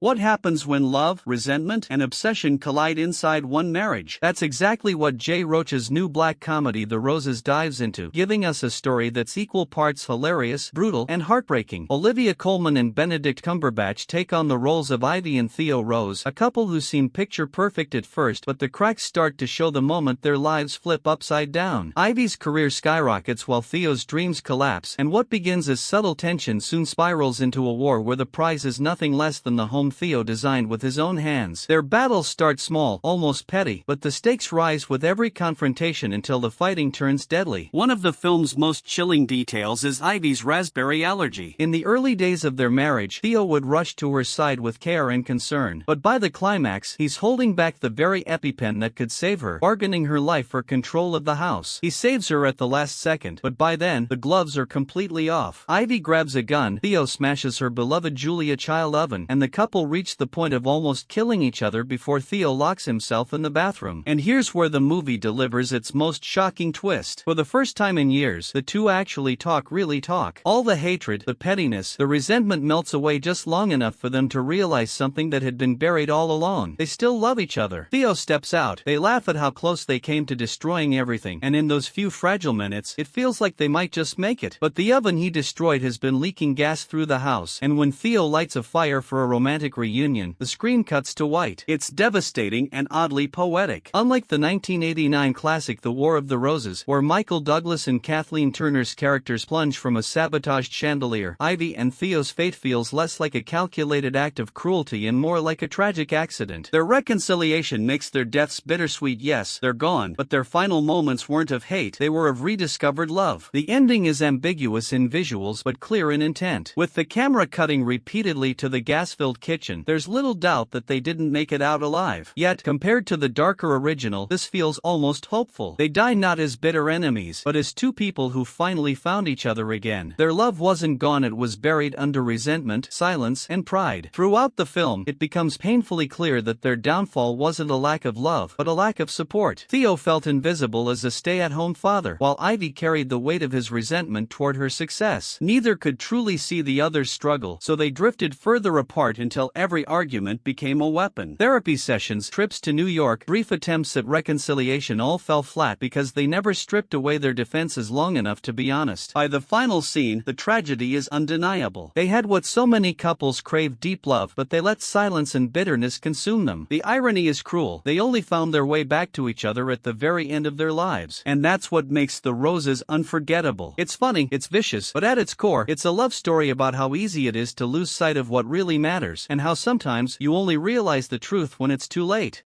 What happens when love, resentment, and obsession collide inside one marriage? That's exactly what Jay Roach's new black comedy The Roses dives into, giving us a story that's equal parts hilarious, brutal, and heartbreaking. Olivia Colman and Benedict Cumberbatch take on the roles of Ivy and Theo Rose, a couple who seem picture perfect at first, but the cracks start to show the moment their lives flip upside down. Ivy's career skyrockets while Theo's dreams collapse, and what begins as subtle tension soon spirals into a war where the prize is nothing less than the home Theo designed with his own hands. Their battles start small, almost petty, but the stakes rise with every confrontation until the fighting turns deadly. One of the film's most chilling details is Ivy's raspberry allergy. In the early days of their marriage, Theo would rush to her side with care and concern, but by the climax, he's holding back the very EpiPen that could save her, bargaining her life for control of the house. He saves her at the last second, but by then, the gloves are completely off. Ivy grabs a gun, Theo smashes her beloved Julia Child oven, and the couple reach the point of almost killing each other before Theo locks himself in the bathroom. And here's where the movie delivers its most shocking twist. For the first time in years, the two actually really talk. All the hatred, the pettiness, the resentment melts away just long enough for them to realize something that had been buried all along. They still love each other. Theo steps out. They laugh at how close they came to destroying everything, and in those few fragile minutes, it feels like they might just make it. But the oven he destroyed has been leaking gas through the house, and when Theo lights a fire for a romantic reunion, the screen cuts to white. It's devastating and oddly poetic. Unlike the 1989 classic The War of the Roses, where Michael Douglas and Kathleen Turner's characters plunge from a sabotaged chandelier, Ivy and Theo's fate feels less like a calculated act of cruelty and more like a tragic accident. Their reconciliation makes their deaths bittersweet. Yes, they're gone, but their final moments weren't of hate, they were of rediscovered love. The ending is ambiguous in visuals but clear in intent. With the camera cutting repeatedly to the gas-filled kitchen, there's little doubt that they didn't make it out alive. Yet, compared to the darker original, this feels almost hopeful. They die not as bitter enemies, but as two people who finally found each other again. Their love wasn't gone, it was buried under resentment, silence, and pride. Throughout the film, it becomes painfully clear that their downfall wasn't a lack of love, but a lack of support. Theo felt invisible as a stay-at-home father, while Ivy carried the weight of his resentment toward her success. Neither could truly see the other's struggle, so they drifted further apart until every argument became a weapon. Therapy sessions, trips to New York, brief attempts at reconciliation all fell flat because they never stripped away their defenses long enough to be honest. By the final scene, the tragedy is undeniable. They had what so many couples crave: deep love, but they let silence and bitterness consume them. The irony is cruel. They only found their way back to each other at the very end of their lives. And that's what makes The Roses unforgettable. It's funny, it's vicious, but at its core, it's a love story about how easy it is to lose sight of what really matters, and how sometimes you only realize the truth when it's too late.